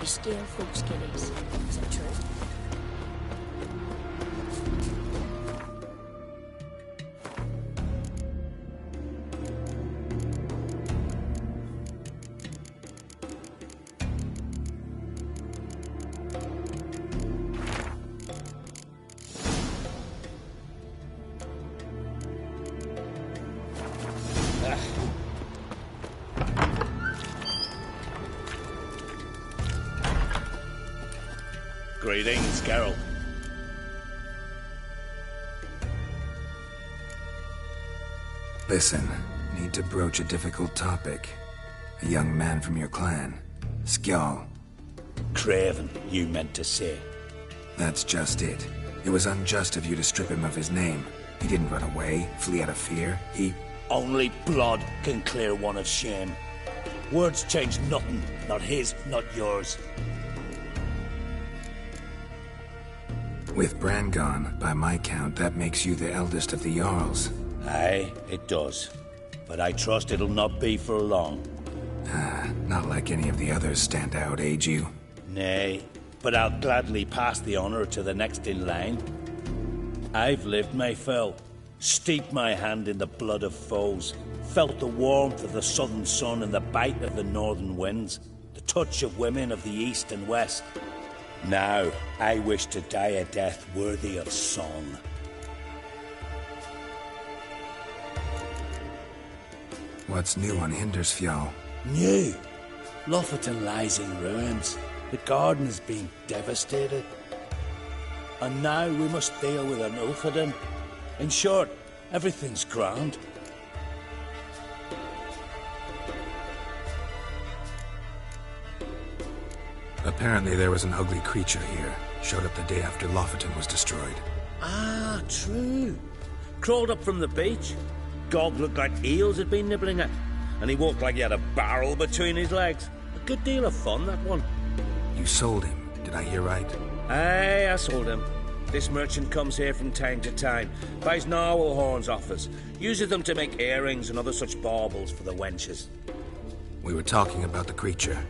You scare folks' kiddies. Is that true? Greetings, Geralt. Listen, need to broach a difficult topic. A young man from your clan, Skjall. Craven, you meant to say. That's just it. It was unjust of you to strip him of his name. He didn't run away, flee out of fear. Only blood can clear one of shame. Words change nothing. Not his, not yours. With Bran gone, by my count, that makes you the eldest of the Jarls. Aye, it does. But I trust it'll not be for long. Not like any of the others stand out, age you? Nay, but I'll gladly pass the honor to the next in line. I've lived my fill, steeped my hand in the blood of foes, felt the warmth of the southern sun and the bite of the northern winds, the touch of women of the east and west. Now, I wish to die a death worthy of song. What's new on Hindersfjall? New? Lofoten lies in ruins. The garden has been devastated. And now we must deal with an Ulfheden. In short, everything's grand. Apparently there was an ugly creature here. Showed up the day after Lofoten was destroyed. Ah, true. Crawled up from the beach. Gog looked like eels had been nibbling at. And he walked like he had a barrel between his legs. A good deal of fun, that one. You sold him, did I hear right? Aye, I sold him. This merchant comes here from time to time, buys narwhal horns off us, uses them to make earrings and other such baubles for the wenches. We were talking about the creature.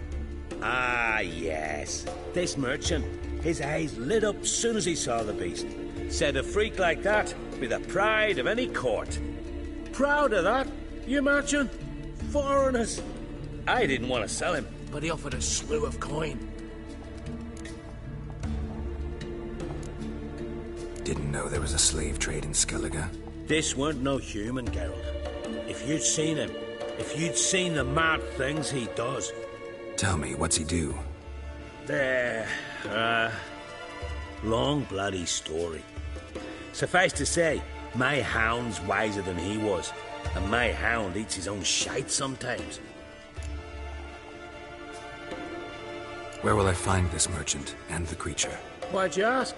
Ah, yes. This merchant. His eyes lit up soon as he saw the beast. Said a freak like that be the pride of any court. Proud of that? You imagine? Foreigners. I didn't want to sell him, but he offered a slew of coin. Didn't know there was a slave trade in Skellige. This weren't no human, Geralt. If you'd seen him, if you'd seen the mad things he does. Tell me, what's he do? Long bloody story. Suffice to say, my hound's wiser than he was, and my hound eats his own shite sometimes. Where will I find this merchant and the creature? Why'd you ask?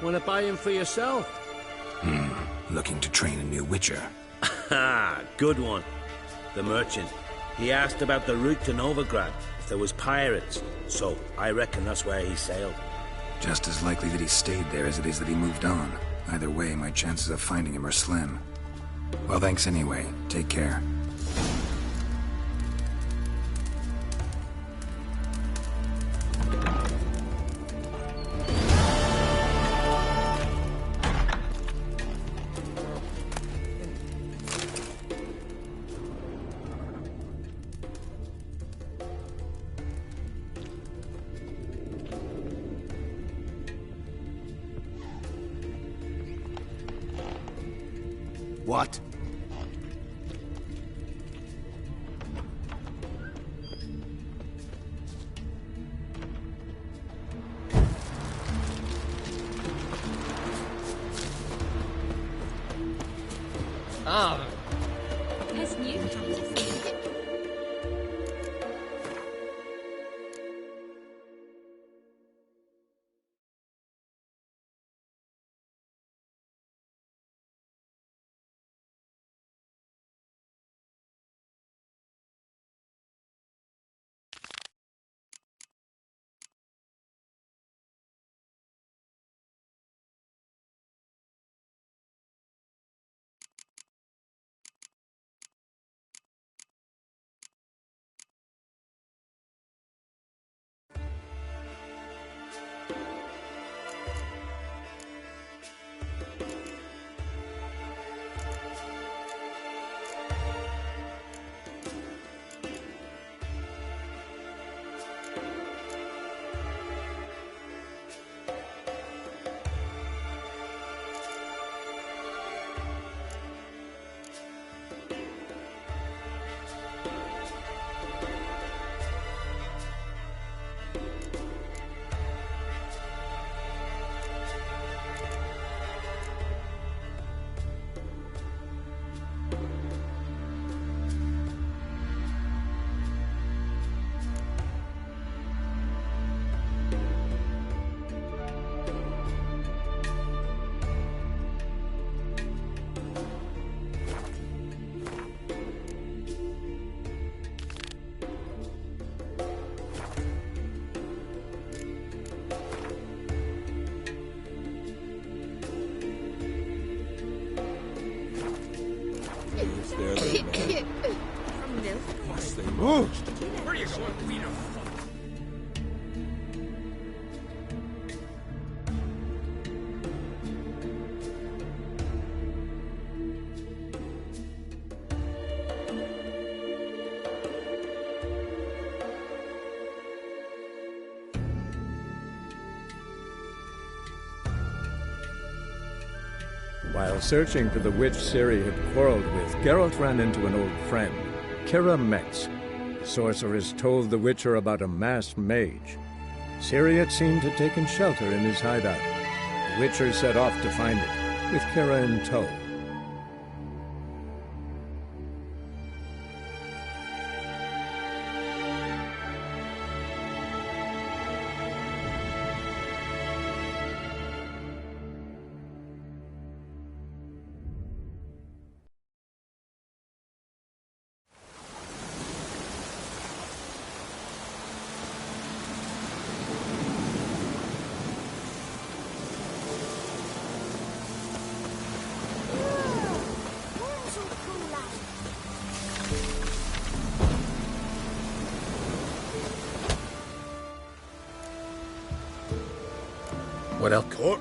Want to buy him for yourself? Looking to train a new witcher. Ha! Good one. The merchant. He asked about the route to Novigrad, if there was pirates. So, I reckon that's where he sailed. Just as likely that he stayed there as it is that he moved on. Either way, my chances of finding him are slim. Well, thanks anyway. Take care. What? Ah. There's new houses. If they're the men. From milk? Must they move? Where are you going, Guido? While searching for the witch Ciri had quarreled with, Geralt ran into an old friend, Kira Metz. The sorceress told the Witcher about a masked mage. Ciri had seemed to have taken shelter in his hideout. The Witcher set off to find it, with Kira in tow. What else? Court.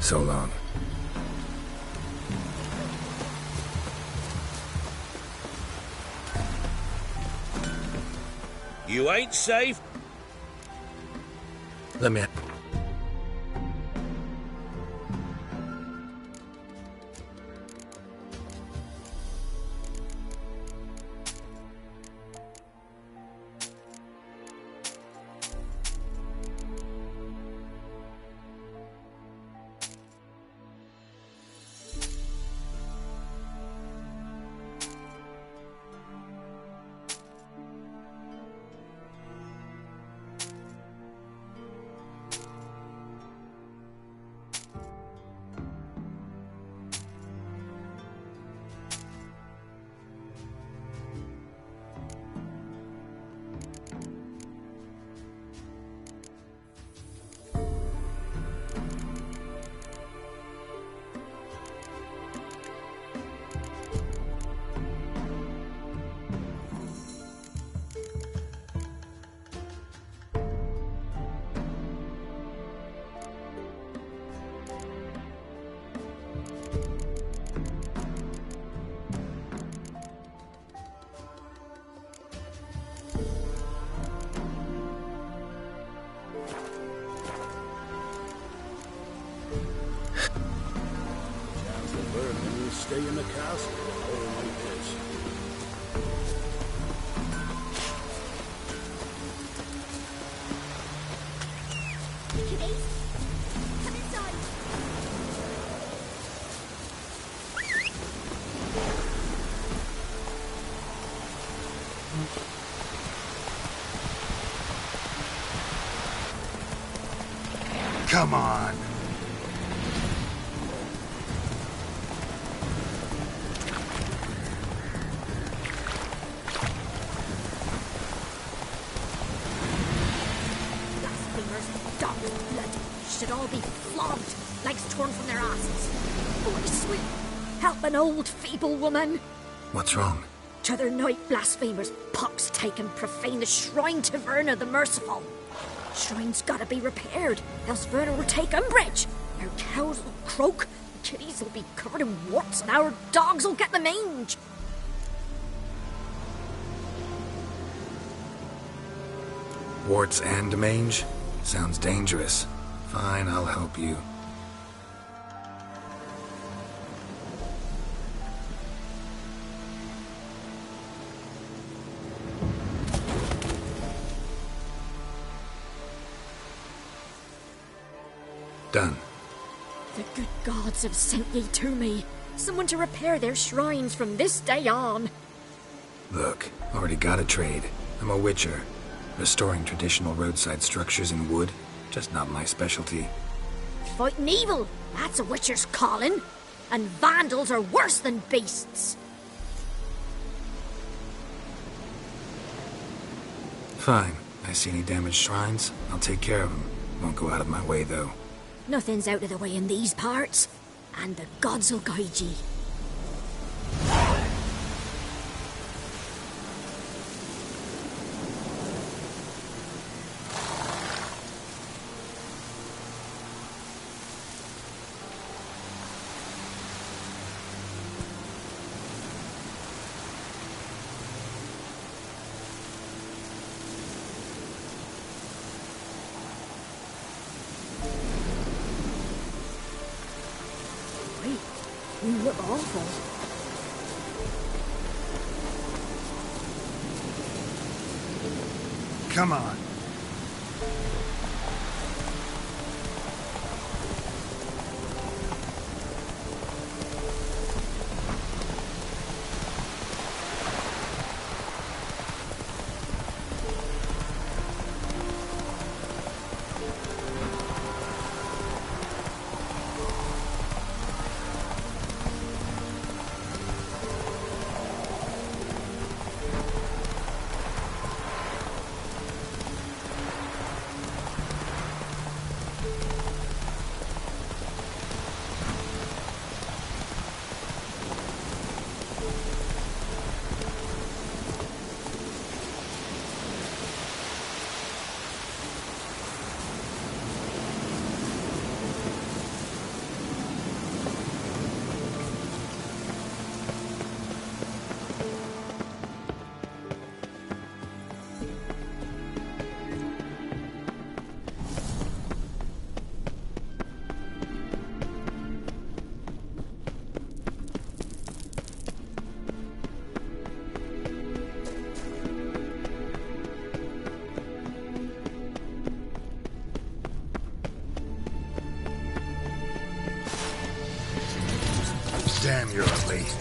So long. You ain't safe. Let me... Stay in the castle all like this. Kiddies, come inside. Come on! Should all be flogged, legs torn from their asses. Holy sweet, help an old feeble woman. What's wrong? T'other night blasphemers, pox taken, profane the shrine to Verna the Merciful. Shrine's gotta be repaired, else Verna will take umbrage. Our cows will croak, the kiddies will be covered in warts, and our dogs will get the mange. Warts and mange? Sounds dangerous. Fine, I'll help you. Done. The good gods have sent ye to me. Someone to repair their shrines from this day on. Look, already got a trade. I'm a witcher. Restoring traditional roadside structures in wood, just not my specialty. Fighting evil, that's a witcher's calling. And vandals are worse than beasts. Fine. I see any damaged shrines, I'll take care of them. Won't go out of my way, though. Nothing's out of the way in these parts, and the gods will guide ye. You look awful. Come on. Damn, you're late.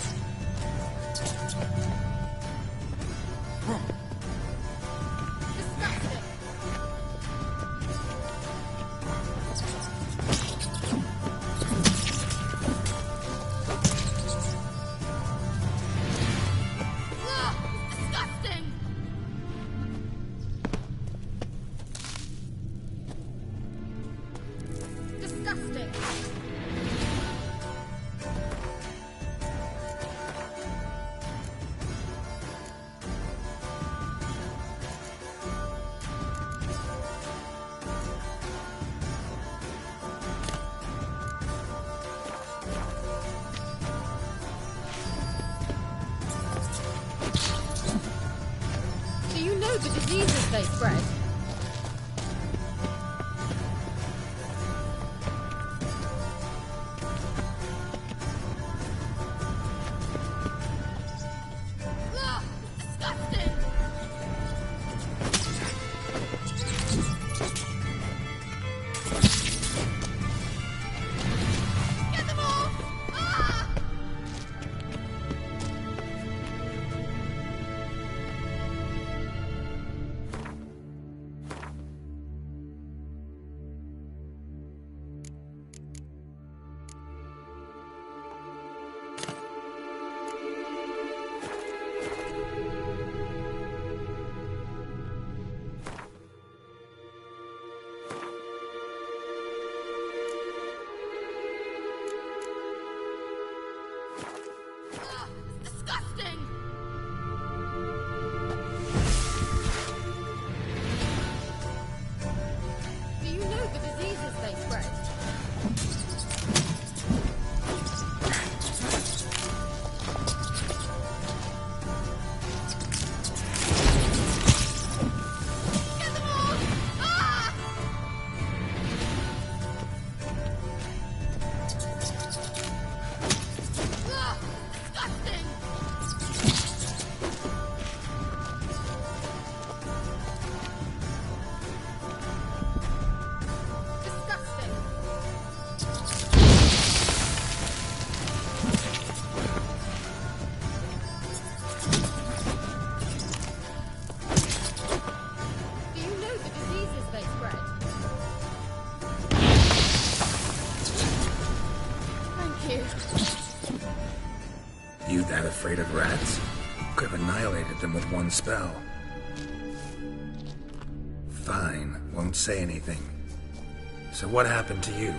The diseases they spread. you. You that afraid of rats? Could have annihilated them with one spell. Fine, won't say anything. So what happened to you?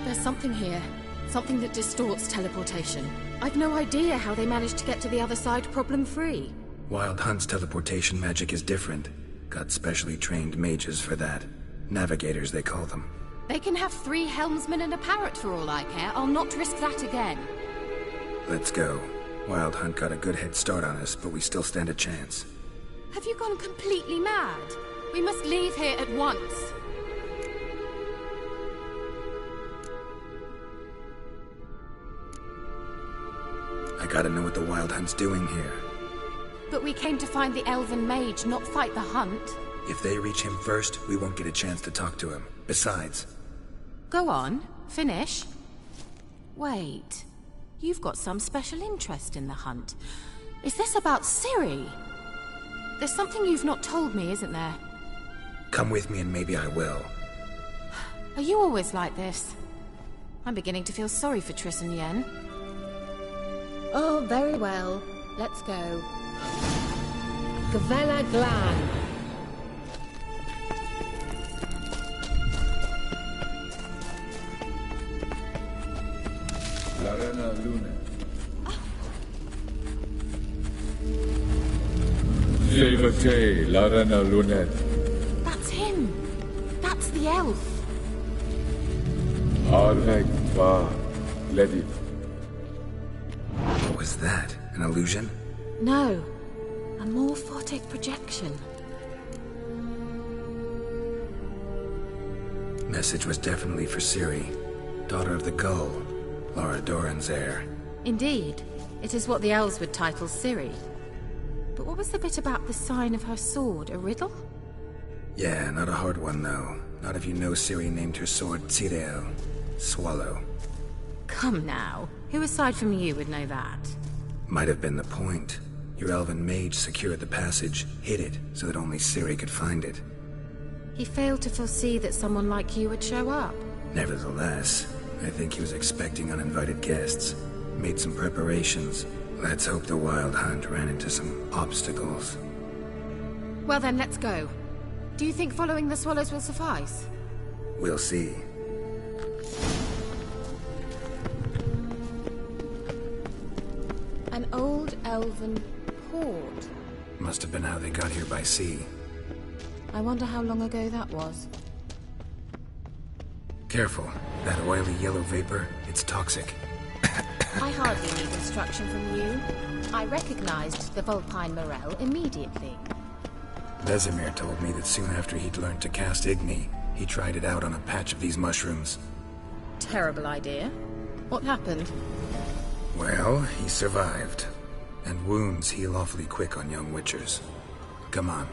There's something here. Something that distorts teleportation. I've no idea how they managed to get to the other side problem-free. Wild Hunt's teleportation magic is different. Got specially trained mages for that. Navigators, they call them. They can have 3 helmsmen and a parrot for all I care. I'll not risk that again. Let's go. Wild Hunt got a good head start on us, but we still stand a chance. Have you gone completely mad? We must leave here at once. I gotta know what the Wild Hunt's doing here. But we came to find the elven mage, not fight the hunt. If they reach him first, we won't get a chance to talk to him. Besides... Go on, finish. Wait, you've got some special interest in the hunt. Is this about Ciri? There's something you've not told me, isn't there? Come with me and maybe I will. Are you always like this? I'm beginning to feel sorry for Triss and Yen. Oh, very well. Let's go. Gvella Glan. Larena Luna. Levate, Larena Lunet. That's him. That's the elf. Arvek va Ledit. What was that? An illusion? No. A morphotic projection. Message was definitely for Ciri, daughter of the Gull, Lara Doran's heir. Indeed. It is what the elves would title Ciri. But what was the bit about the sign of her sword? A riddle? Yeah, not a hard one though. Not if you know Ciri named her sword Tsireo, swallow. Come now. Who aside from you would know that? Might have been the point. Your elven mage secured the passage, hid it, so that only Ciri could find it. He failed to foresee that someone like you would show up. Nevertheless, I think he was expecting uninvited guests. Made some preparations. Let's hope the Wild Hunt ran into some obstacles. Well then, let's go. Do you think following the swallows will suffice? We'll see. An old elven port. Must have been how they got here by sea. I wonder how long ago that was. Careful. That oily yellow vapor, it's toxic. I hardly need instruction from you. I recognized the Vulpine Morel immediately. Vesemir told me that soon after he'd learned to cast Igni, he tried it out on a patch of these mushrooms. Terrible idea. What happened? Well, he survived. And wounds heal awfully quick on young witchers. Come on.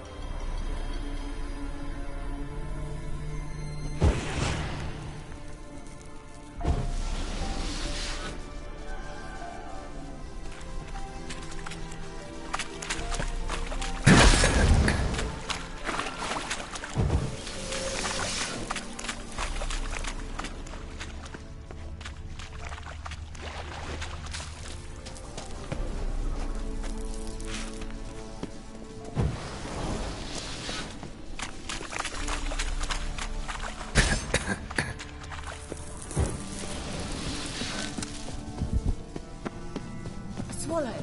Swallow.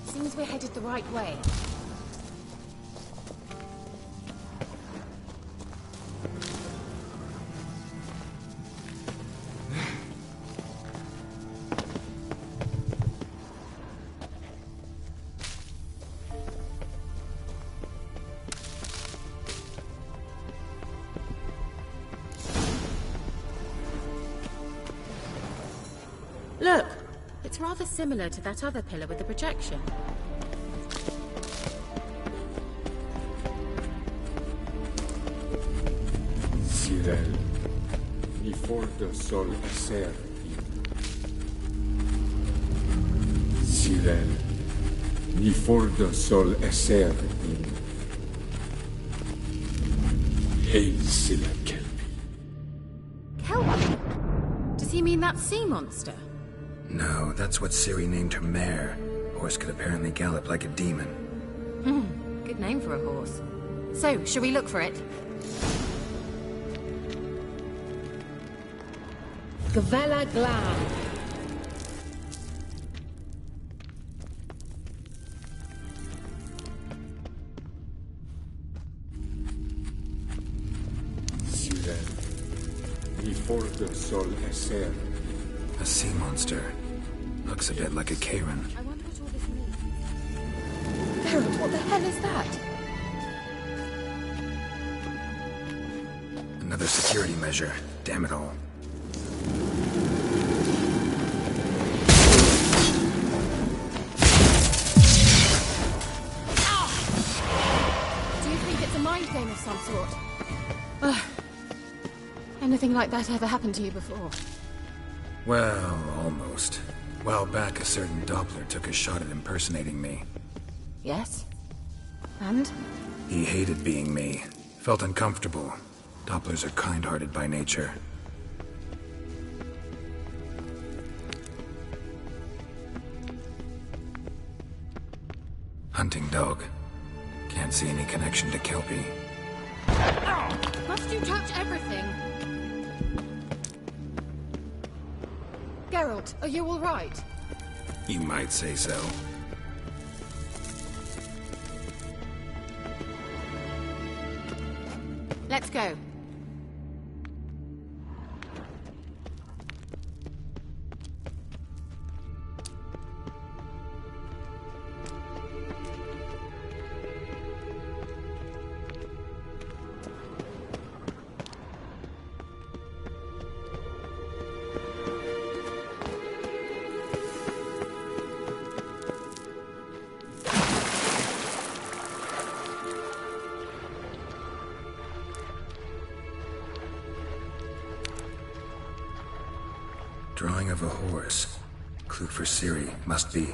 Seems we're headed the right way. Look! It's rather similar to that other pillar with the projection. Cyril, ni forte sol eser. Cyril, ni forte sol eser. Hail Silla Kelpie. Kelpie? Does he mean that sea monster? No, that's what Ciri named her mare. Horse could apparently gallop like a demon. Good name for a horse. So, shall we look for it? Gavella Glad. Ciudad. Before the Sol Eser. A sea monster. Looks a bit like a Karen. I wonder what all this means. Geralt, what the hell is that? Another security measure. Damn it all. Do you think it's a mind game of some sort? Anything like that ever happened to you before? Well, almost. A while back, a certain Doppler took a shot at impersonating me. Yes? And? He hated being me. Felt uncomfortable. Dopplers are kind-hearted by nature. Hunting dog. Can't see any connection to Kelpie. Must you touch everything? Geralt, are you all right? You might say so. Let's go. Drawing of a horse. Clue for Ciri. Must be.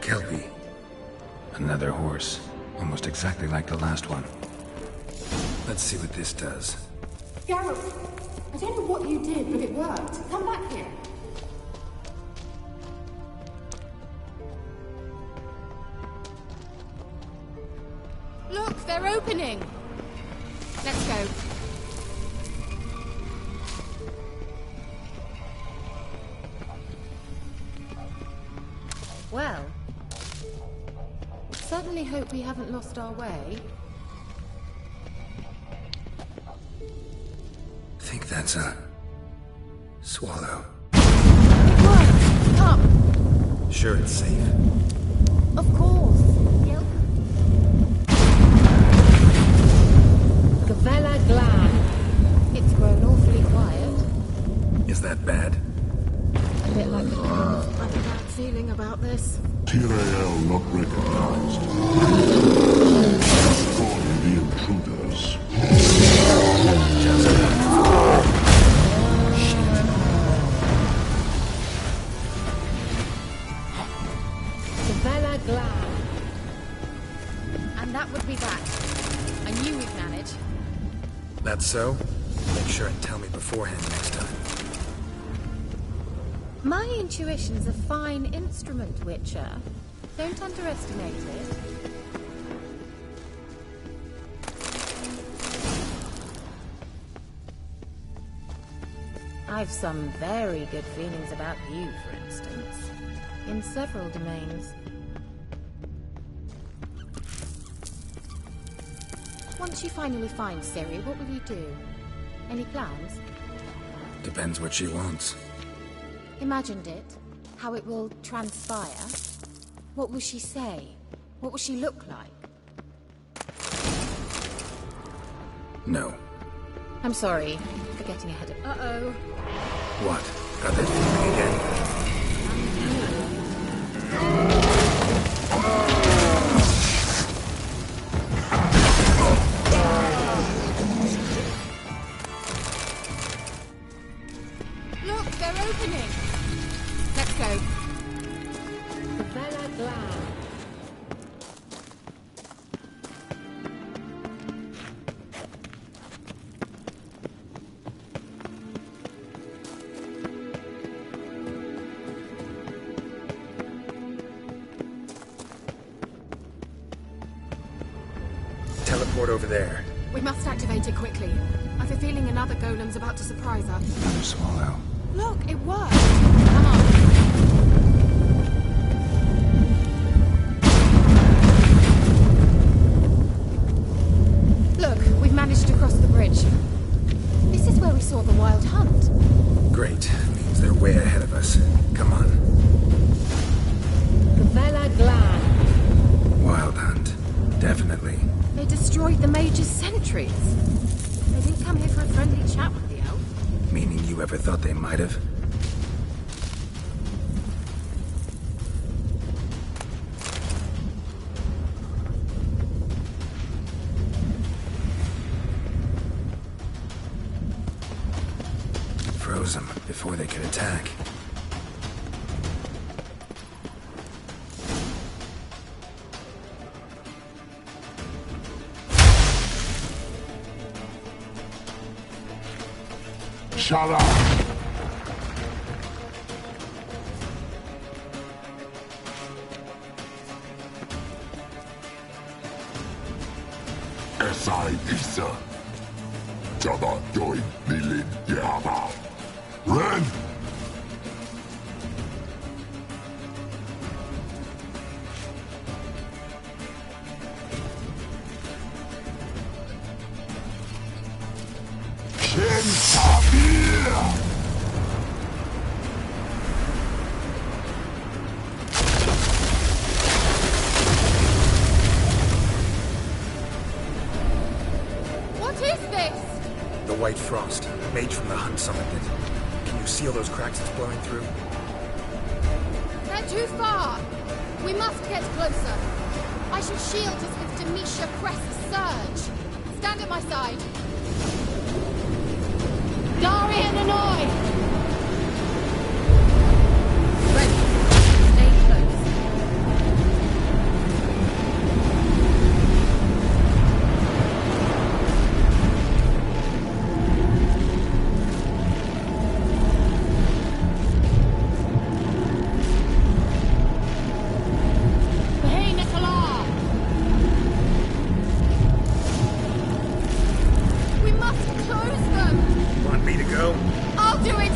Kelpie. Another horse. Almost exactly like the last one. Let's see what this does. Geralt, I don't know what you did, but it worked. Come back here. Look, they're opening. Let's go. Well, certainly hope we haven't lost our way. Think that's a... swallow. It worked! Come! Sure it's safe. Of course. Gavella Glad. It's grown awfully quiet. Is that bad? A bit like the I've a bad feeling about this. Tyrael not recognized. Calling the intruders. Gavella Glad. And that would be that. I knew we'd manage. That's so? Make sure and tell me beforehand next time. My intuition's a fine instrument, Witcher. Don't underestimate it. I've some very good feelings about you, for instance. In several domains. Once you finally find Ciri, what will you do? Any plans? Depends what she wants. Imagined it. How it will transpire. What will she say? What will she look like? No. I'm sorry for getting ahead of... Uh-oh. What? Got that feeling again? Look, they're opening! Let's go. Vela Glad. Teleport over there. We must activate it quickly. I've a feeling another golem's about to surprise us. Another swallow. Look, it worked! Come on. Look, we've managed to cross the bridge. This is where we saw the wild hunt. Great. Means they're way ahead of us. Come on. Vela Glad. Wild hunt. Definitely. They destroyed the Mage's sentries. They didn't come here for a friendly chat with the elf. Meaning you ever thought they might have? Froze them before they could attack. Shut up! Esai Isa. Jada Doi Milin Yaba. Ren! Shen Sabir! What is this? The White Frost. Mage from the hunt summoned it. Can you seal those cracks it's blowing through? They're too far. We must get closer. I should shield us with Demisha Cress's surge. Stand at my side. Darian and I! Ready. Stay close. Hey, Nicola! We must close them! Want me to go? I'll do it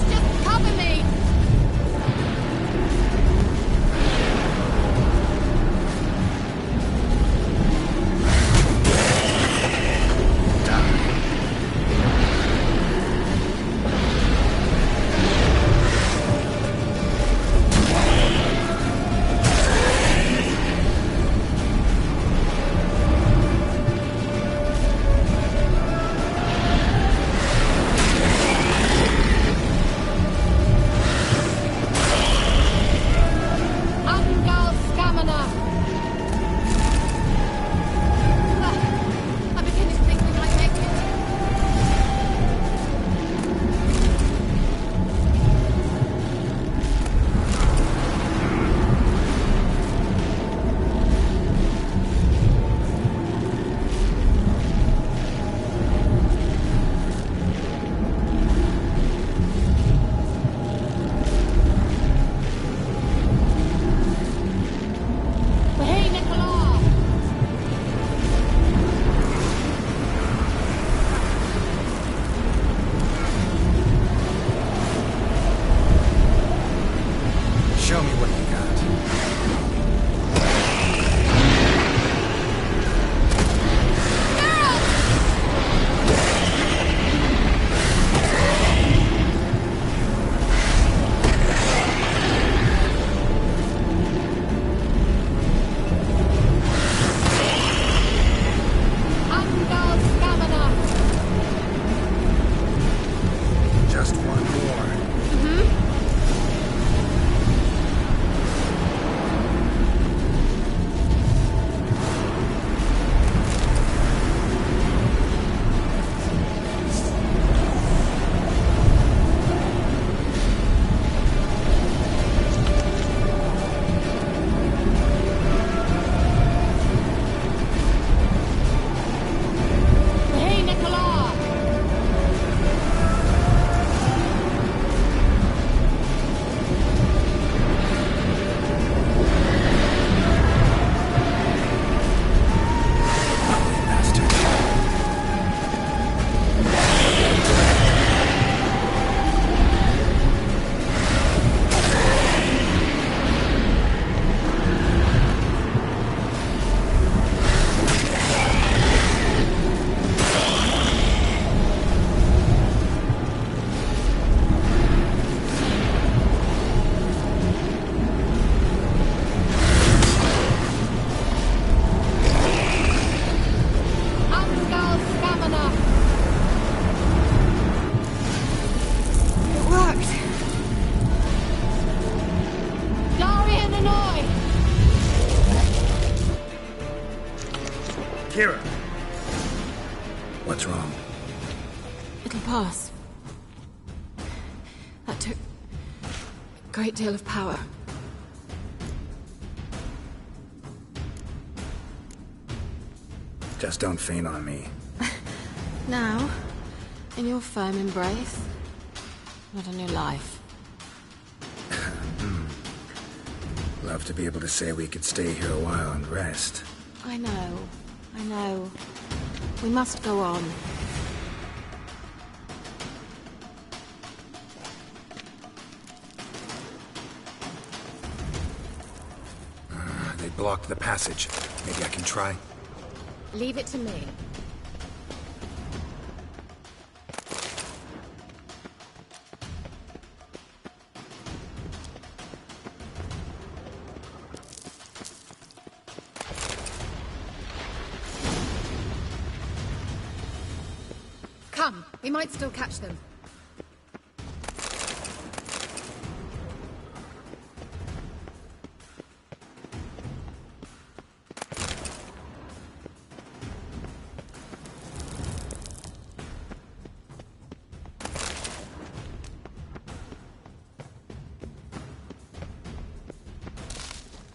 Kira! What's wrong? It'll pass. That took a great deal of power. Just don't faint on me. Now, in your firm embrace, not a new life. Love to be able to say we could stay here a while and rest. I know. We must go on. They blocked the passage. Maybe I can try. Leave it to me. Come, we might still catch them.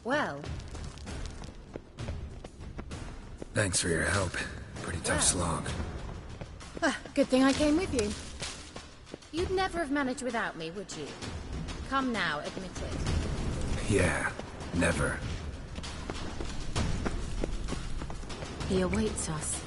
Well. Thanks for your help. Pretty tough slog. Good thing I came with you. You'd never have managed without me, would you? Come now, admit it. Yeah, never. He awaits us.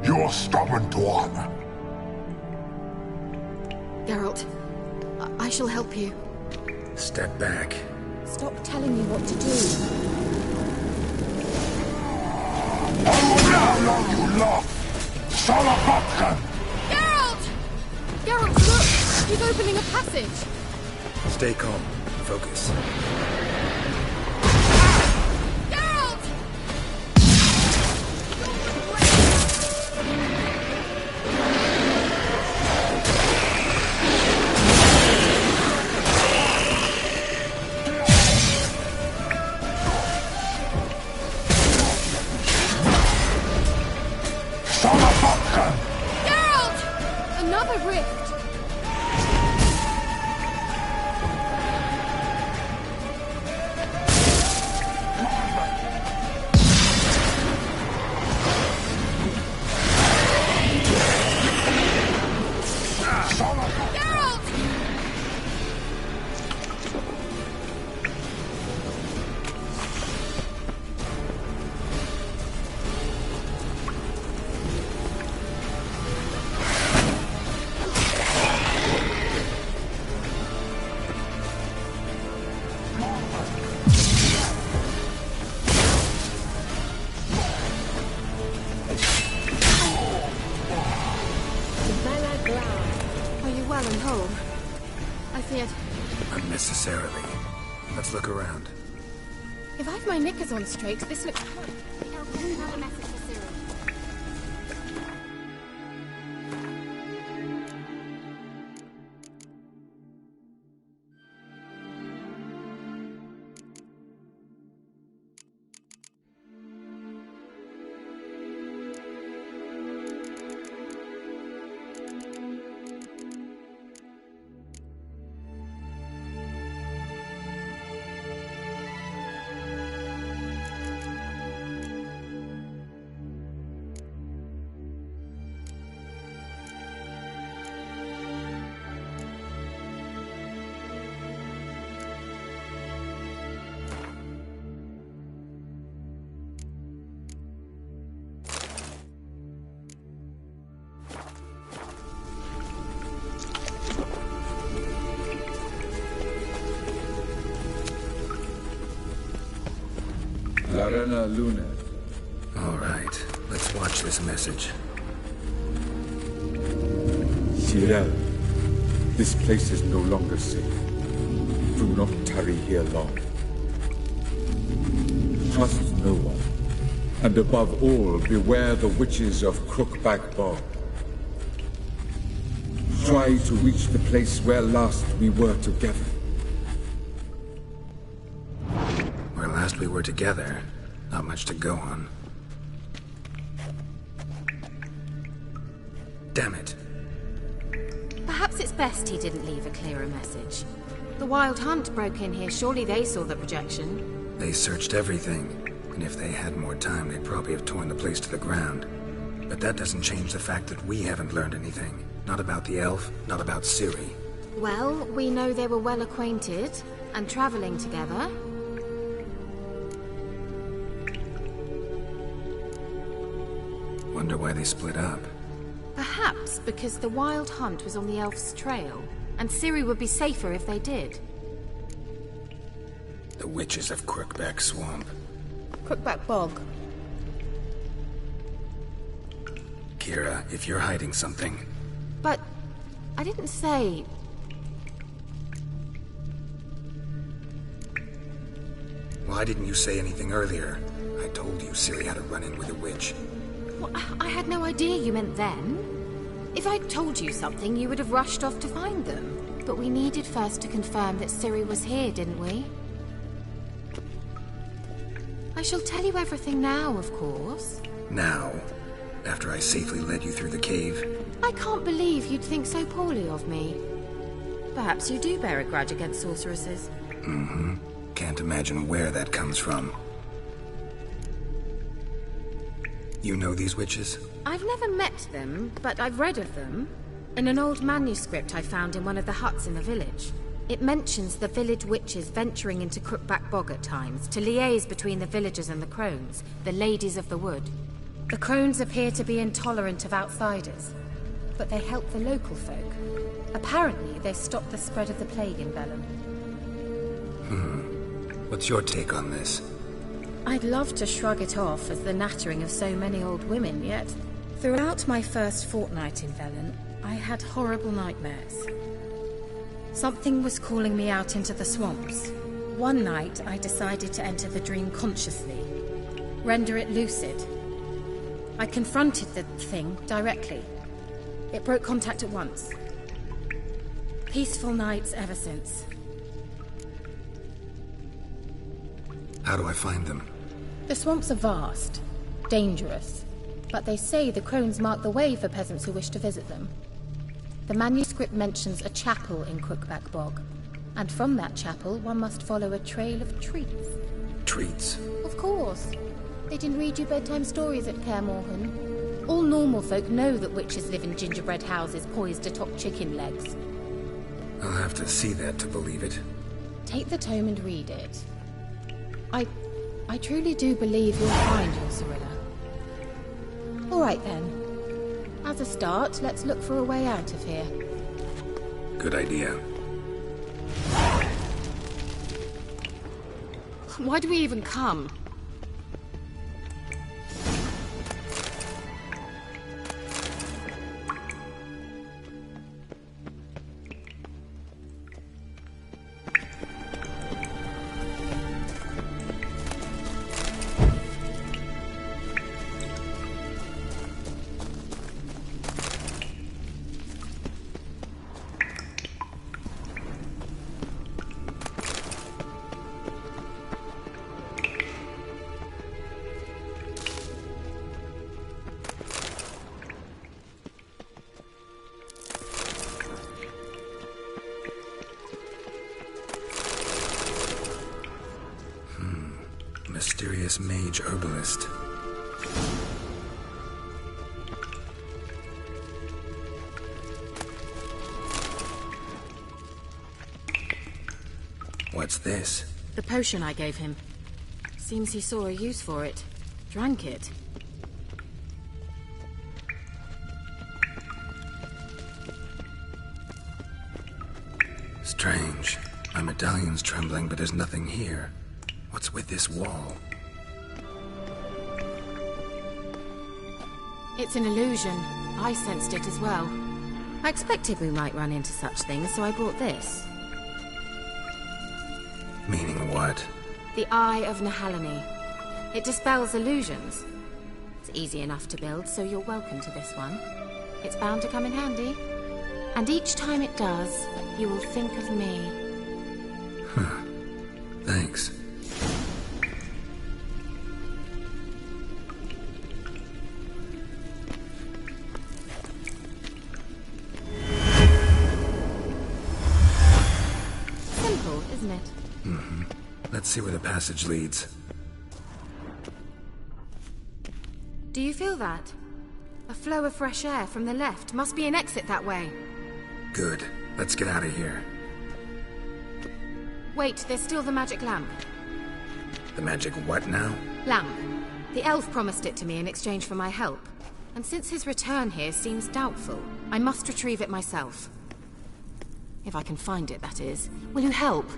You're stubborn one. Geralt, I shall help you. Step back. Stop telling me what to do. Now you love! Son of a Geralt! Geralt, look! He's opening a passage! Stay calm. Focus. Another rift! Well and whole. I feared... Unnecessarily. Let's look around. If I've my knickers on straight, this looks... Another message for Cyril. Larena Luna. All right, let's watch this message. Tyrell, this place is no longer safe. Do not tarry here long. Trust no one. And above all, beware the witches of Crookback Bog. Try to reach the place where last we were together. Where last we were together, not much to go on. Damn it. Perhaps it's best he didn't leave a clearer message. The Wild Hunt broke in here. Surely they saw the projection. They searched everything, and if they had more time, they'd probably have torn the place to the ground. But that doesn't change the fact that we haven't learned anything. Not about the elf, not about Ciri. Well, we know they were well acquainted and traveling together. Wonder why they split up. Perhaps because the Wild Hunt was on the elf's trail, and Ciri would be safer if they did. The witches of Crookback Swamp. Crookback Bog. Kira, if you're hiding something... But I didn't say... Why didn't you say anything earlier? I told you Ciri had a run-in with a witch. Well, I had no idea you meant then. If I'd told you something, you would have rushed off to find them. But we needed first to confirm that Ciri was here, didn't we? I shall tell you everything now, of course. Now? After I safely led you through the cave? I can't believe you'd think so poorly of me. Perhaps you do bear a grudge against sorceresses. Mm-hmm. Can't imagine where that comes from. You know these witches? I've never met them, but I've read of them. In an old manuscript I found in one of the huts in the village. It mentions the village witches venturing into Crookback Bog at times to liaise between the villagers and the crones, the ladies of the wood. The crones appear to be intolerant of outsiders, but they help the local folk. Apparently, they stopped the spread of the plague in Vellum. What's your take on this? I'd love to shrug it off as the nattering of so many old women, yet throughout my first fortnight in Vellum, I had horrible nightmares. Something was calling me out into the swamps. One night, I decided to enter the dream consciously, render it lucid. I confronted the thing directly. It broke contact at once. Peaceful nights ever since. How do I find them? The swamps are vast, dangerous, but they say the crones mark the way for peasants who wish to visit them. The manuscript mentions a chapel in Crookback Bog, and from that chapel one must follow a trail of treats. Treats? Of course. They didn't read you bedtime stories at Kaer Morhen. All normal folk know that witches live in gingerbread houses poised atop chicken legs. I'll have to see that to believe it. Take the tome and read it. I truly do believe you'll find your Cyrilla. All right then. As a start, let's look for a way out of here. Good idea. Why do we even come? Mysterious mage herbalist. What's this? The potion I gave him. Seems he saw a use for it. Drank it. Strange. My medallion's trembling, but there's nothing here. What's with this wall? It's an illusion. I sensed it as well. I expected we might run into such things, so I brought this. Meaning what? The Eye of Nahalani. It dispels illusions. It's easy enough to build, so you're welcome to this one. It's bound to come in handy. And each time it does, you will think of me. Huh. Thanks. Simple, isn't it? Mm-hmm. Let's see where the passage leads. Do you feel that? A flow of fresh air from the left. Must be an exit that way. Good. Let's get out of here. Wait, there's still the magic lamp. The magic what now? Lamp. The elf promised it to me in exchange for my help. And since his return here seems doubtful, I must retrieve it myself. If I can find it, that is. Will you help?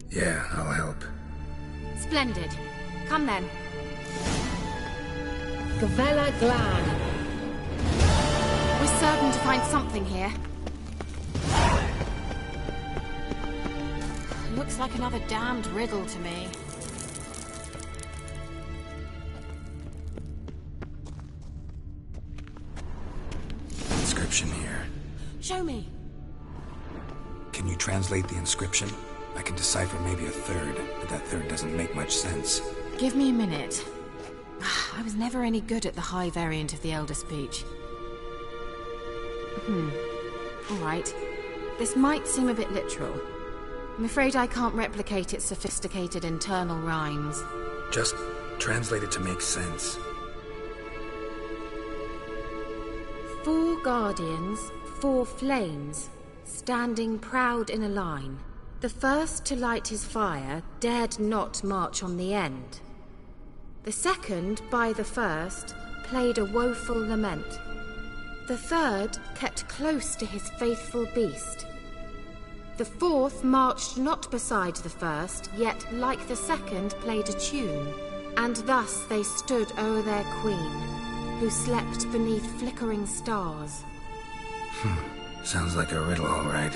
Yeah, I'll help. Splendid. Come then. Gavella Glan. We're certain to find something here. Looks like another damned riddle to me. Inscription here. Show me. Can you translate the inscription? I can decipher maybe a third, but that third doesn't make much sense. Give me a minute. I was never any good at the high variant of the Elder Speech. Alright. This might seem a bit literal. I'm afraid I can't replicate its sophisticated internal rhymes. Just translate it to make sense. 4 guardians, 4 flames, standing proud in a line. The first to light his fire dared not march on the end. The second, by the first, played a woeful lament. The third kept close to his faithful beast. The fourth marched not beside the first, yet like the second played a tune. And thus they stood o'er their queen, who slept beneath flickering stars. Sounds like a riddle, all right.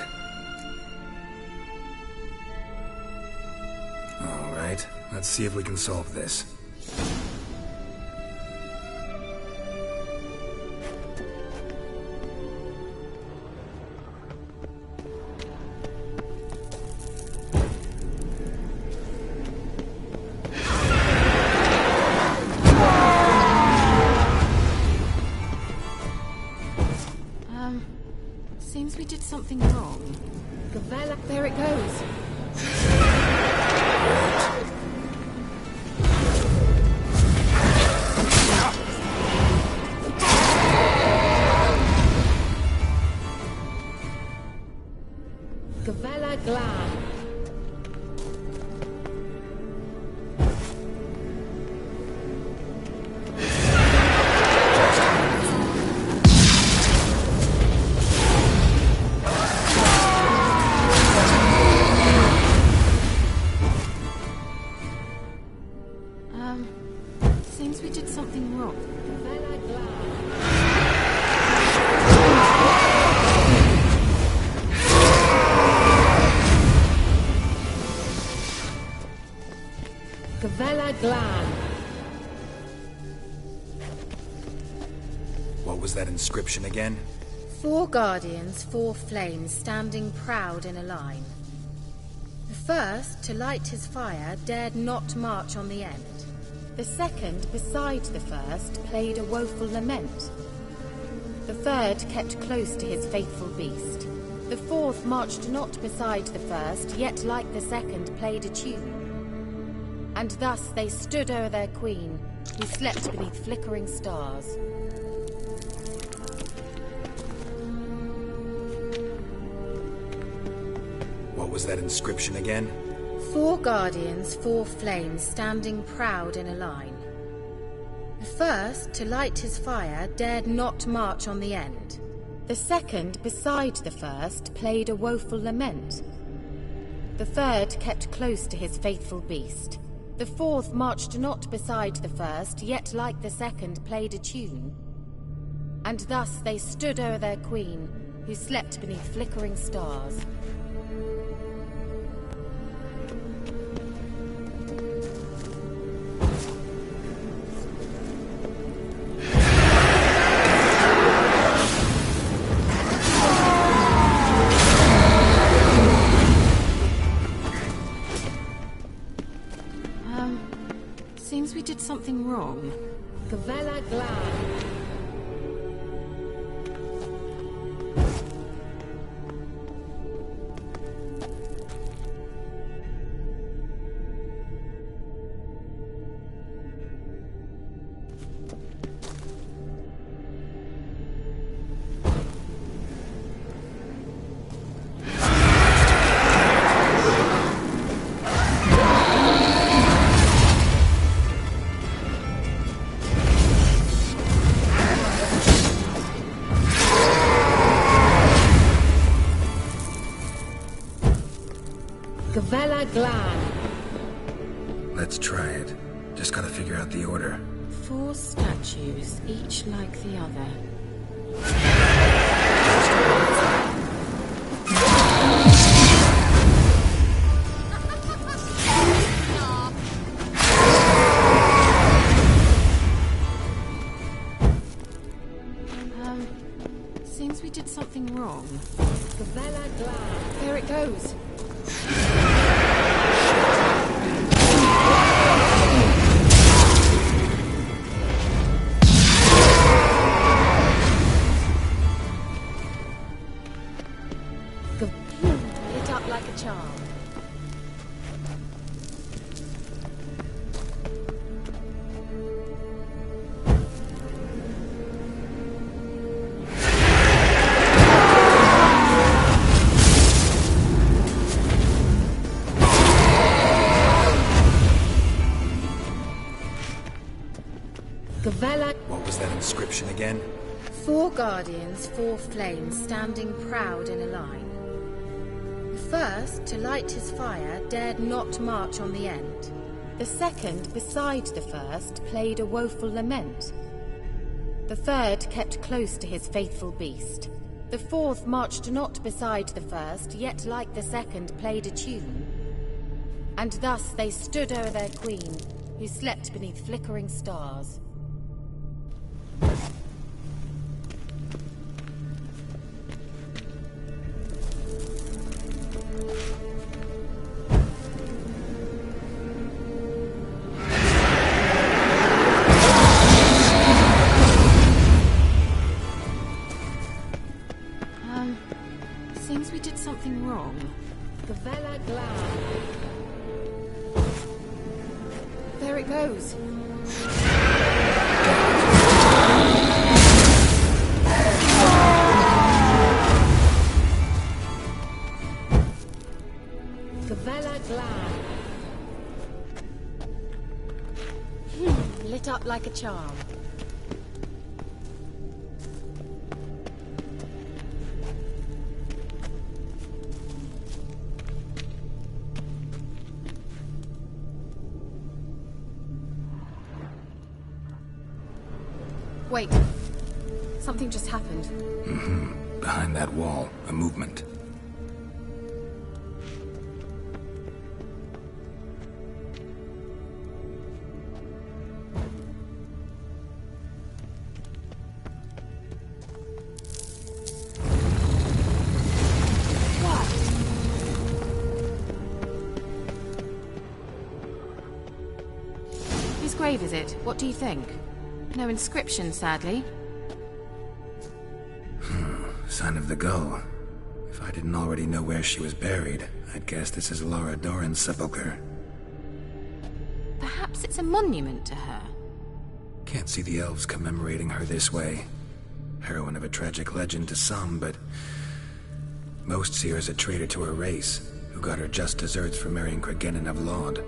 All right, let's see if we can solve this. Seems we did something wrong. Gavella. There it goes. Gavella Glan. Seems we did something wrong. Gavella Glan. Gavella Glan. What was that inscription again? 4 guardians, 4 flames, standing proud in a line. The first, to light his fire, dared not march on the end. The second, beside the first, played a woeful lament. The third kept close to his faithful beast. The fourth marched not beside the first, yet like the second played a tune. And thus they stood o'er their queen, who slept beneath flickering stars. What was that inscription again? 4 guardians, 4 flames, standing proud in a line. The first, to light his fire, dared not march on the end. The second, beside the first, played a woeful lament. The third kept close to his faithful beast. The fourth marched not beside the first, yet like the second played a tune. And thus they stood o'er their queen, who slept beneath flickering stars. Seems we did something wrong. Gavella Glan. Gavella Glan. Let's try it. Just gotta figure out the order. 4 statues, each like the other. Seems we did something wrong. Gavella Glan. There it goes. Lit up like a charm. Gavella. What was that inscription again? 4 guardians, 4 flames, standing proud in a line. The first, to light his fire, dared not march on the end. The second, beside the first, played a woeful lament. The third kept close to his faithful beast. The fourth marched not beside the first, yet like the second played a tune. And thus they stood o'er their queen, who slept beneath flickering stars. Seems we did something wrong. Gavella Glan. There it goes. Gavella Glan. Lit up like a charm. Wait. Something just happened. Mm-hmm. Behind that wall, a movement. Whose grave is it? What do you think? No inscription, sadly. Sign of the gull. If I didn't already know where she was buried, I'd guess this is Laura Doran's sepulcher. Perhaps it's a monument to her. Can't see the elves commemorating her this way. Heroine of a tragic legend to some, but most see her as a traitor to her race, who got her just deserts for marrying Cregennan of Laud.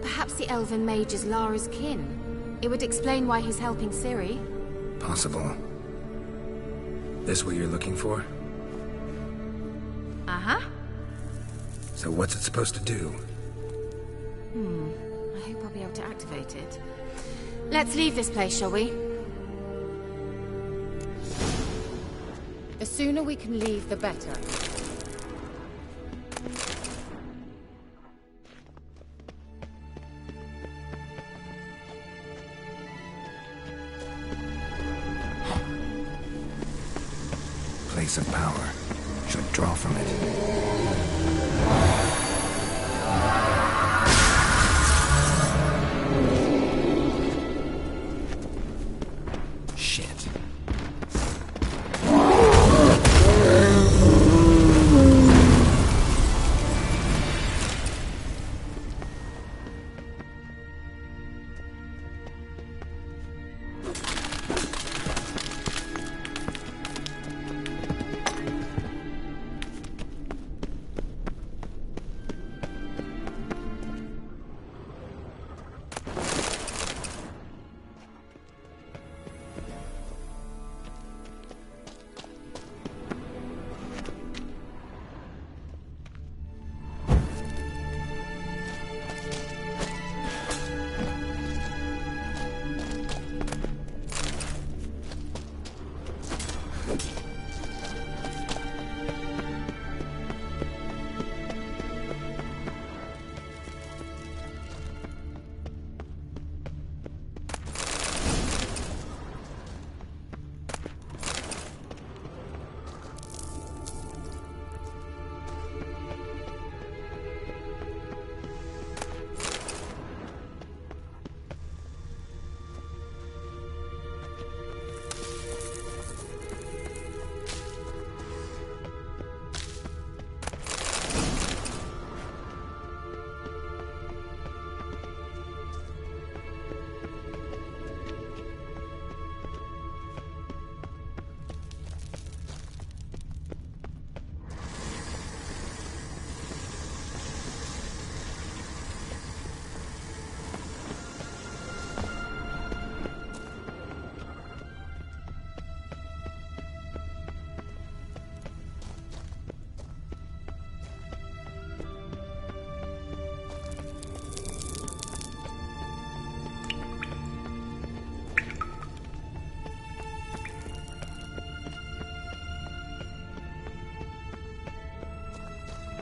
Perhaps the elven mage is Lara's kin. It would explain why he's helping Ciri. Possible. This what you're looking for? Uh-huh. So what's it supposed to do? I hope to activate it. Let's leave this place, shall we? The sooner we can leave, the better. Place of power. Should draw from it. Shit.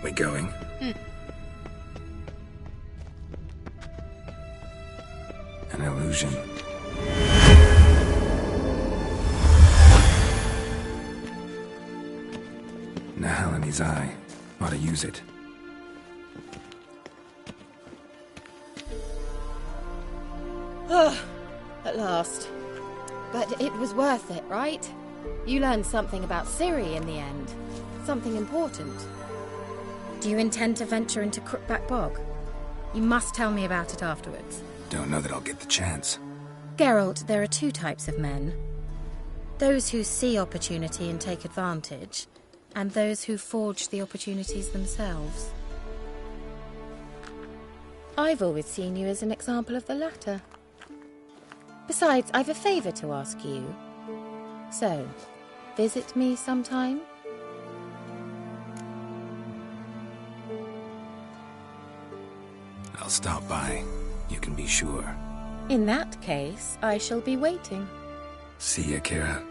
We going? An illusion. Nahalani's eye. Ought to use it. At last. But it was worth it, right? You learned something about Ciri in the end. Something important. Do you intend to venture into Crookback Bog? You must tell me about it afterwards. Don't know that I'll get the chance. Geralt, there are two types of men. Those who see opportunity and take advantage, and those who forge the opportunities themselves. I've always seen you as an example of the latter. Besides, I've a favor to ask you. So, visit me sometime? I'll stop by. You can be sure. In that case, I shall be waiting. See ya, Kira.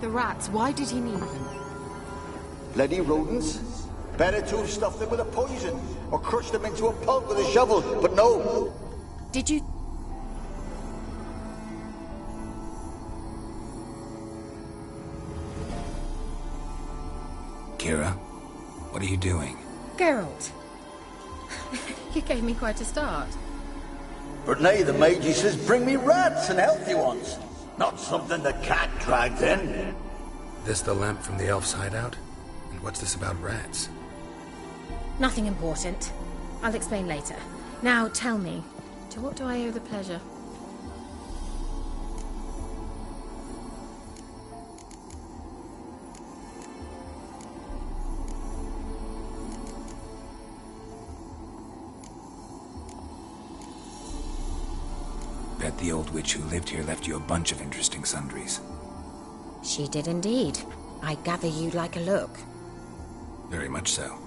the rats. Why did he need them? Bloody rodents. Better to have stuffed them with a poison, or crushed them into a pulp with a shovel, but no. Did you... Kira, what are you doing? Geralt. You gave me quite a start. But now the mage says bring me rats and healthy ones. Not something the cat dragged in. This the lamp from the elf's hideout? And what's this about rats? Nothing important. I'll explain later. Now tell me, to what do I owe the pleasure? Bet the old witch who lived here left you a bunch of interesting sundries. She did indeed. I gather you'd like a look. Very much so.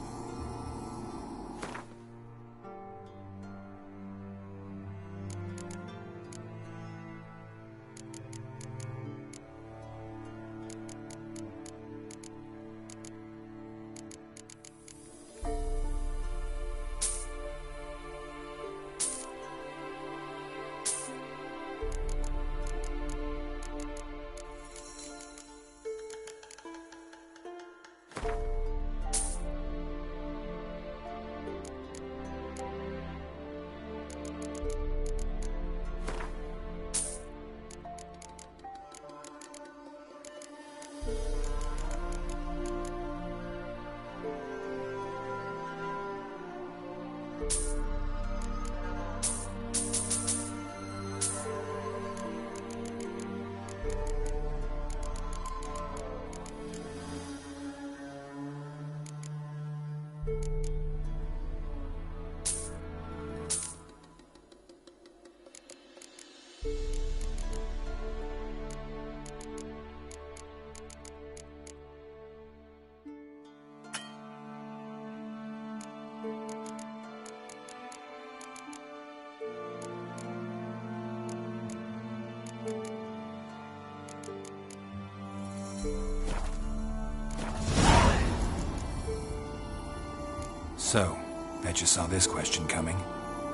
So, bet you saw this question coming.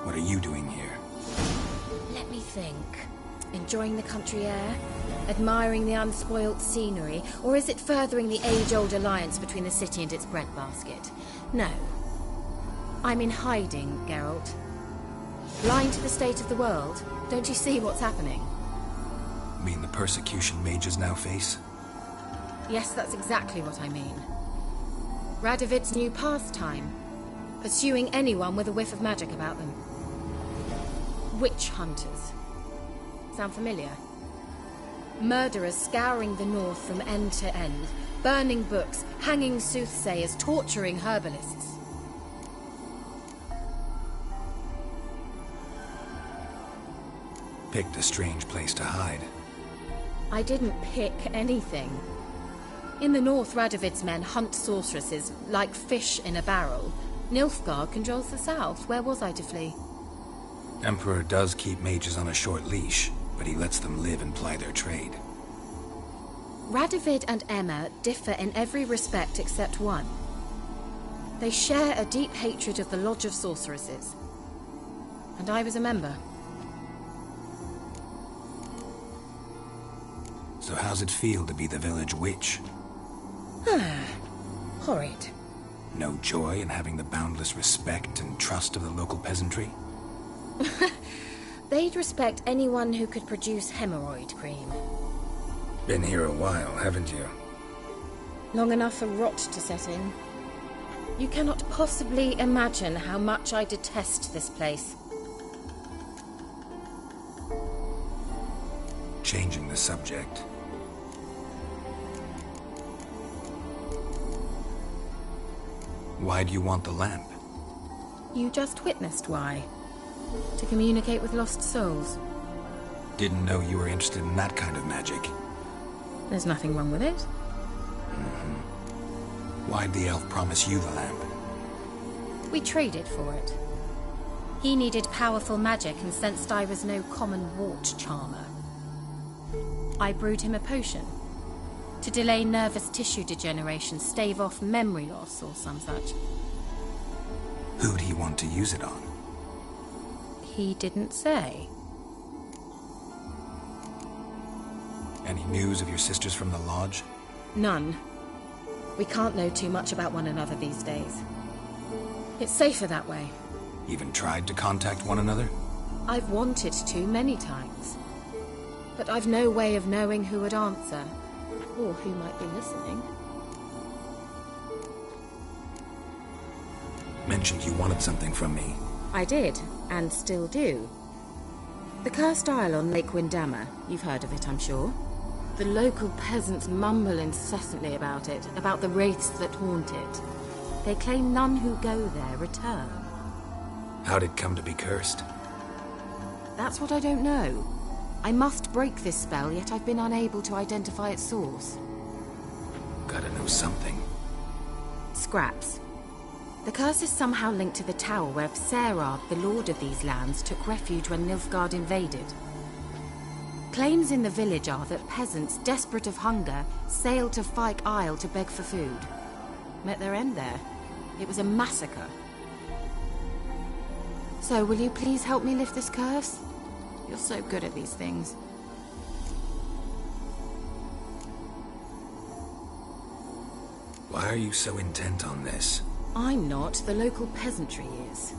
What are you doing here? Let me think. Enjoying the country air? Admiring the unspoilt scenery? Or is it furthering the age-old alliance between the city and its breadbasket? No. I'm in hiding, Geralt. Blind to the state of the world? Don't you see what's happening? Mean the persecution mages now face? Yes, that's exactly what I mean. Radovid's new pastime. Pursuing anyone with a whiff of magic about them. Witch hunters. Sound familiar? Murderers scouring the north from end to end, burning books, hanging soothsayers, torturing herbalists. Picked a strange place to hide. I didn't pick anything. In the north, Radovid's men hunt sorceresses like fish in a barrel. Nilfgaard controls the south. Where was I to flee? Emperor does keep mages on a short leash, but he lets them live and ply their trade. Radovid and Emma differ in every respect except one. They share a deep hatred of the Lodge of Sorceresses. And I was a member. So how's it feel to be the village witch? Horrid. No joy in having the boundless respect and trust of the local peasantry? They'd respect anyone who could produce hemorrhoid cream. Been here a while, haven't you? Long enough for rot to set in. You cannot possibly imagine how much I detest this place. Changing the subject. Why do you want the lamp? You just witnessed why. To communicate with lost souls. Didn't know you were interested in that kind of magic. There's nothing wrong with it. Why'd the elf promise you the lamp? We traded for it. He needed powerful magic and sensed I was no common wart charmer. I brewed him a potion To delay nervous tissue degeneration, stave off memory loss, or some such. Who'd he want to use it on? He didn't say. Any news of your sisters from the lodge? None. We can't know too much about one another these days. It's safer that way. Even tried to contact one another? I've wanted to many times. But I've no way of knowing who would answer, or who might be listening. Mentioned you wanted something from me. I did, and still do. The Cursed Isle on Lake Windammer. You've heard of it, I'm sure. The local peasants mumble incessantly about it, about the wraiths that haunt it. They claim none who go there return. How'd it come to be cursed? That's what I don't know. I must break this spell, yet I've been unable to identify its source. Gotta know something. Scraps. The curse is somehow linked to the tower where Serard, the lord of these lands, took refuge when Nilfgaard invaded. Claims in the village are that peasants, desperate of hunger, sailed to Fyke Isle to beg for food. Met their end there. It was a massacre. So, will you please help me lift this curse? You're so good at these things. Why are you so intent on this? I'm not. The local peasantry is.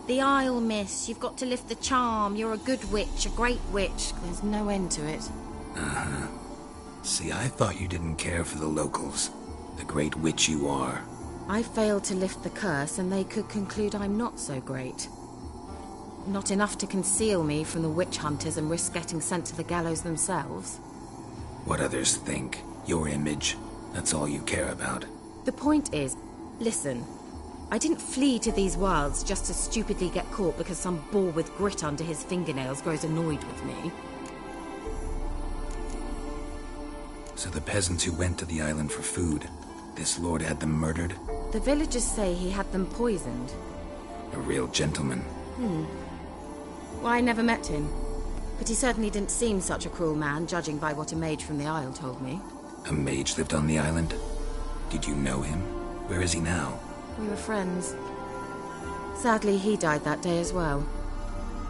The Isle, miss. You've got to lift the charm. You're a good witch, a great witch. There's no end to it. Uh-huh. See, I thought you didn't care for the locals. The great witch you are. I failed to lift the curse, and they could conclude I'm not so great. Not enough to conceal me from the witch hunters and risk getting sent to the gallows themselves. What others think. Your image. That's all you care about. The point is, listen. I didn't flee to these wilds just to stupidly get caught because some boar with grit under his fingernails grows annoyed with me. So the peasants who went to the island for food, this lord had them murdered? The villagers say he had them poisoned. A real gentleman. Well, I never met him. But he certainly didn't seem such a cruel man, judging by what a mage from the Isle told me. A mage lived on the island? Did you know him? Where is he now? We were friends. Sadly, he died that day as well.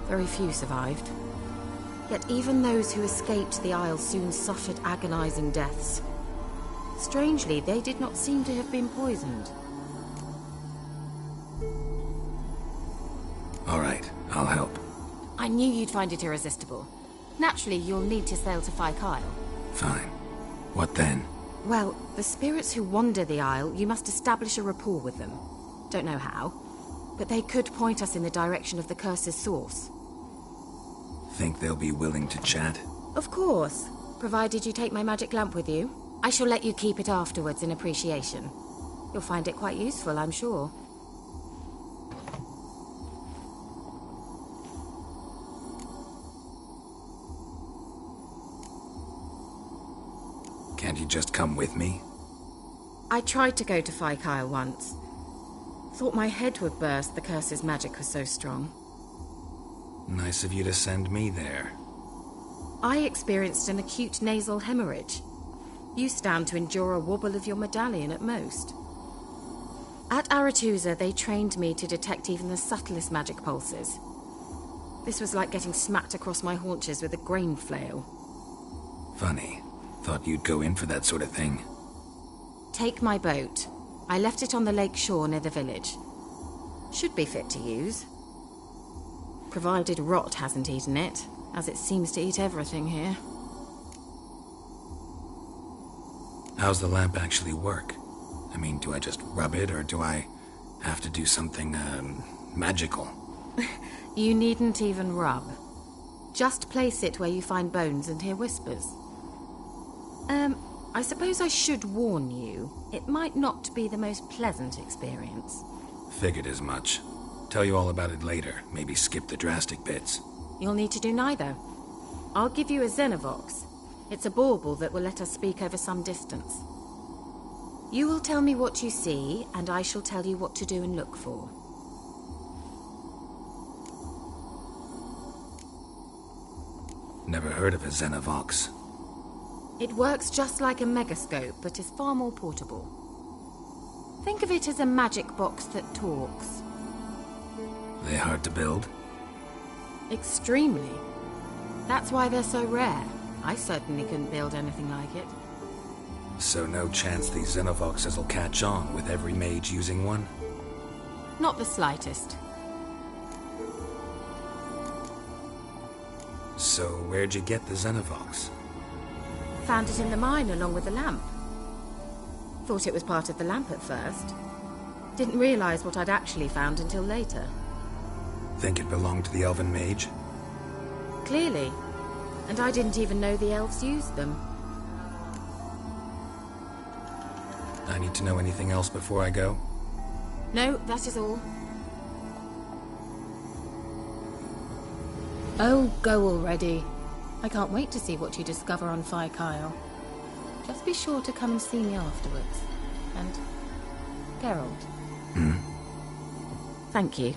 Very few survived. Yet even those who escaped the Isle soon suffered agonizing deaths. Strangely, they did not seem to have been poisoned. All right, I'll help. I knew you'd find it irresistible. Naturally, you'll need to sail to Fyke Isle. Fine. What then? Well, the spirits who wander the Isle, you must establish a rapport with them. Don't know how, but they could point us in the direction of the curse's source. Think they'll be willing to chat? Of course, provided you take my magic lamp with you. I shall let you keep it afterwards in appreciation. You'll find it quite useful, I'm sure. Can't you just come with me? I tried to go to Fyke Isle once. Thought my head would burst, the curse's magic was so strong. Nice of you to send me there. I experienced an acute nasal hemorrhage. You stand to endure a wobble of your medallion at most. At Aretusa, they trained me to detect even the subtlest magic pulses. This was like getting smacked across my haunches with a grain flail. Funny. Thought you'd go in for that sort of thing. Take my boat. I left it on the lake shore near the village. Should be fit to use. Provided rot hasn't eaten it, as it seems to eat everything here. How's the lamp actually work? I mean, do I just rub it, or do I have to do something, magical? You needn't even rub. Just place it where you find bones and hear whispers. I suppose I should warn you. It might not be the most pleasant experience. Figured as much. Tell you all about it later. Maybe skip the drastic bits. You'll need to do neither. I'll give you a Xenovox. It's a bauble that will let us speak over some distance. You will tell me what you see, and I shall tell you what to do and look for. Never heard of a Xenovox. It works just like a megascope, but is far more portable. Think of it as a magic box that talks. They hard to build? Extremely. That's why they're so rare. I certainly couldn't build anything like it. So no chance these Xenovoxes will catch on with every mage using one? Not the slightest. So where'd you get the Xenovox? Found it in the mine along with the lamp. Thought it was part of the lamp at first. Didn't realize what I'd actually found until later. Think it belonged to the elven mage? Clearly. And I didn't even know the elves used them. I need to know anything else before I go? No, that is all. Oh, go already. I can't wait to see what you discover on Phi Kyle. Just be sure to come and see me afterwards. And Geralt. Thank you.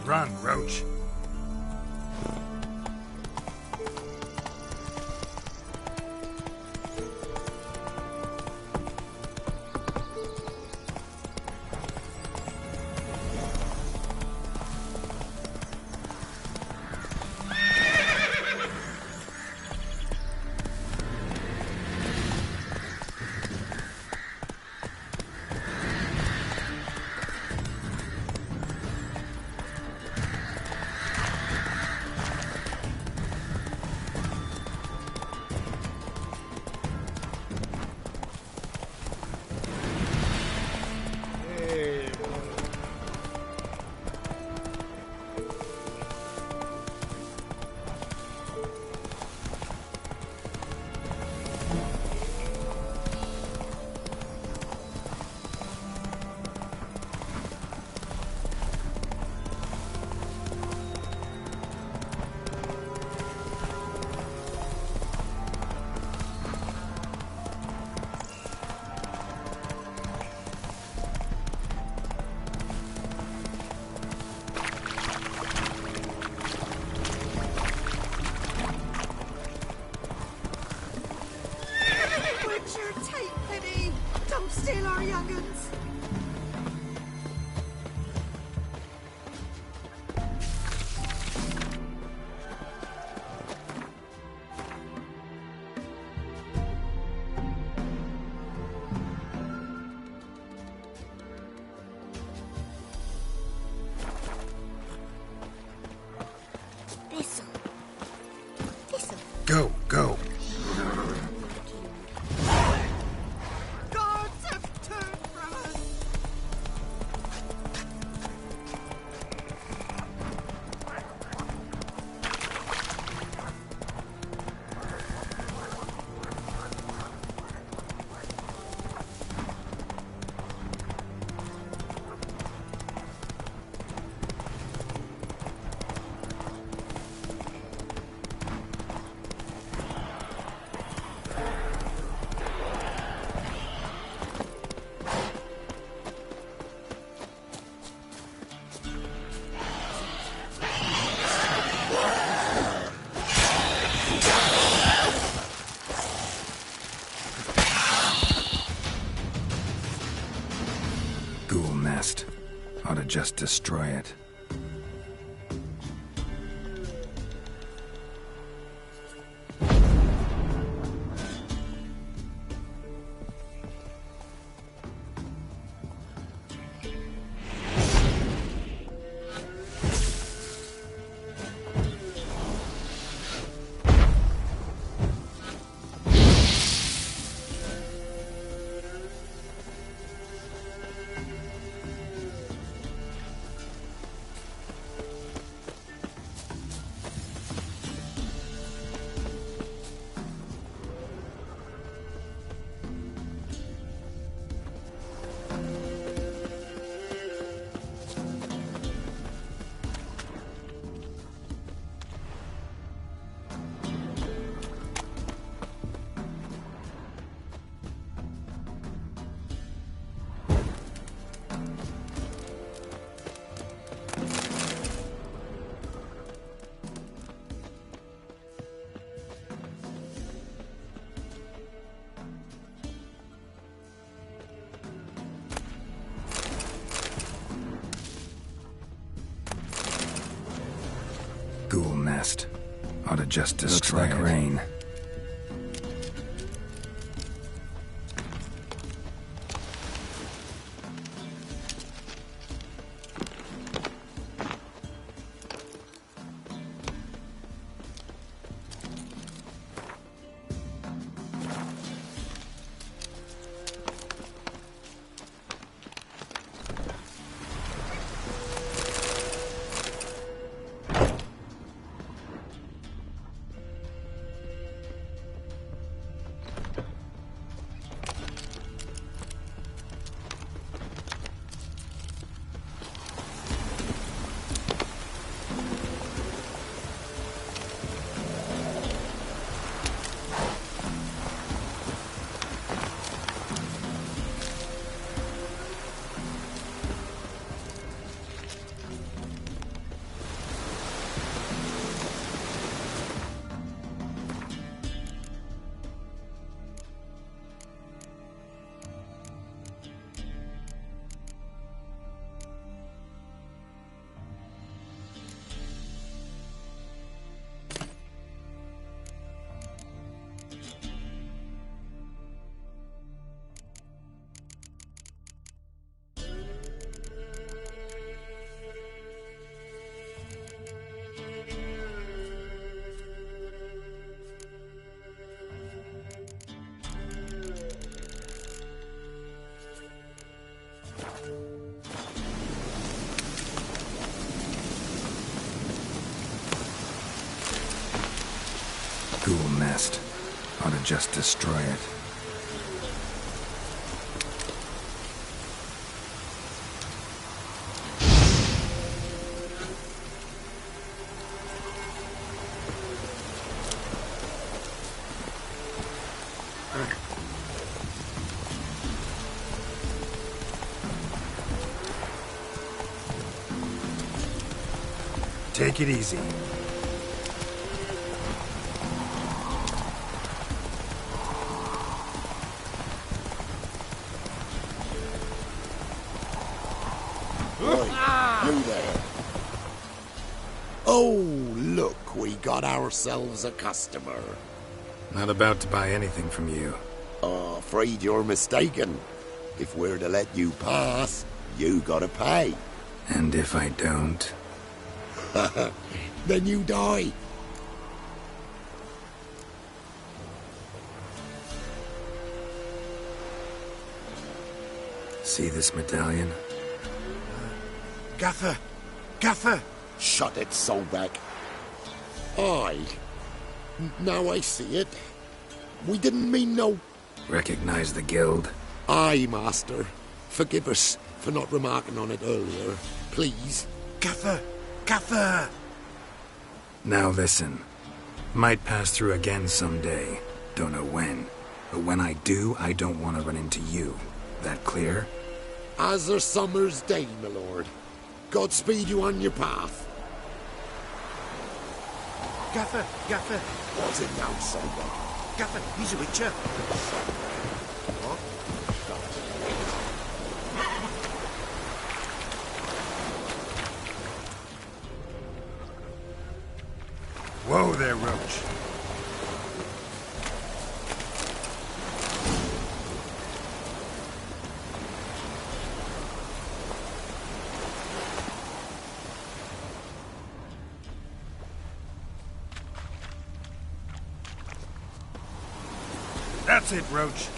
Run, Roach. Steal our young'uns. This'll. Go, go. Ghoul nest. Ought to just destroy it. Ghoul nest. Ought to just destroy it. Looks like rain. past. Ought to just destroy it. Take it easy. You there. Oh, look, we got ourselves a customer. Not about to buy anything from you. Oh, afraid you're mistaken. If we're to let you pass, you gotta pay. And if I don't? Then you die. See this medallion? Gaffer! Gaffer! Shut it, Solbeck. Aye. Now I see it. We didn't mean no... Recognize the guild? Aye, Master. Forgive us for not remarking on it earlier. Please. Gaffer! Gaffer! Now listen. Might pass through again someday. Don't know when. But when I do, I don't want to run into you. That clear? As a summer's day, my lord. Godspeed you on your path. Gaffer! Gaffer! What's it now, Solbeck? Gaffer, he's a witcher. What? Whoa there, Roach. That's it, Roach.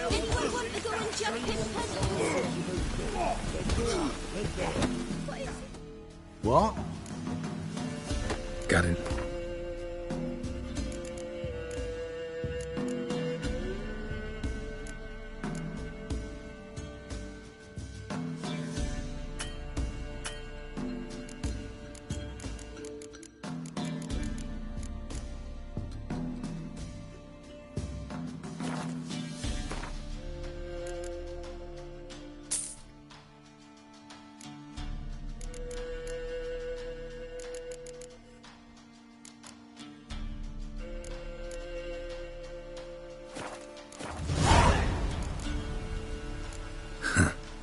Anyone want to go and jump in What? Got it.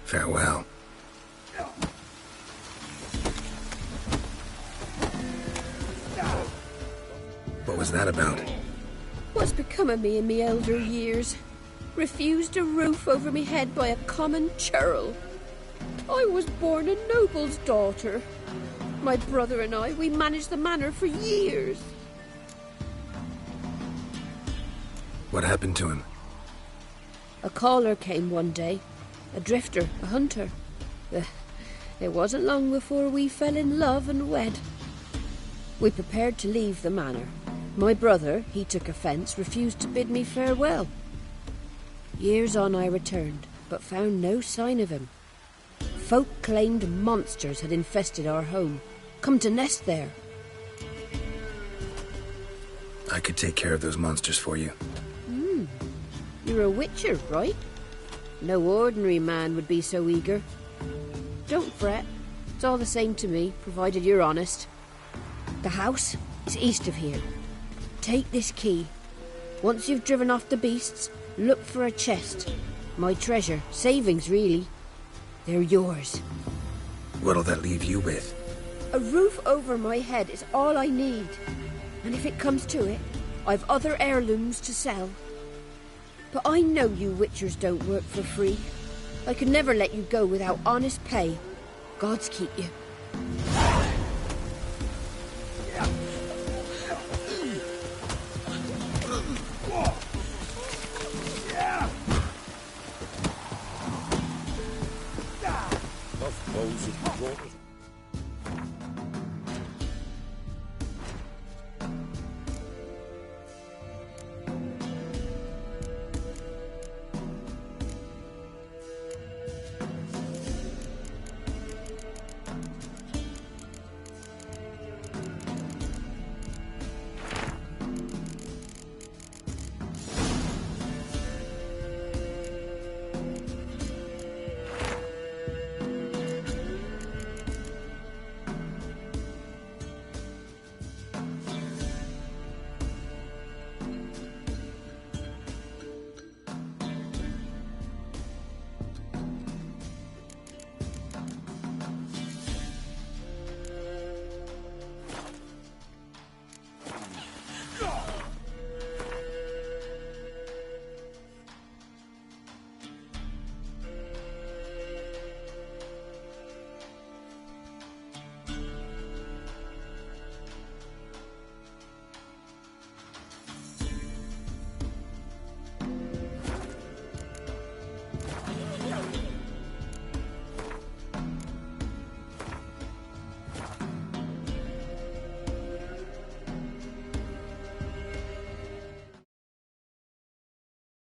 Farewell. was that about? What's become of me in me elder years? Refused a roof over me head by a common churl. I was born a noble's daughter. My brother and I, we managed the manor for years. What happened to him? A caller came one day. A drifter, a hunter. It wasn't long before we fell in love and wed. We prepared to leave the manor. My brother, he took offence, refused to bid me farewell. Years on I returned, but found no sign of him. Folk claimed monsters had infested our home, come to nest there. I could take care of those monsters for you. You're a witcher, right? No ordinary man would be so eager. Don't fret. It's all the same to me, provided you're honest. The house is east of here. Take this key. Once you've driven off the beasts, look for a chest. My treasure, savings really. They're yours. What'll that leave you with? A roof over my head is all I need. And if it comes to it, I've other heirlooms to sell. But I know you witchers don't work for free. I could never let you go without honest pay. Gods keep you. Those bows of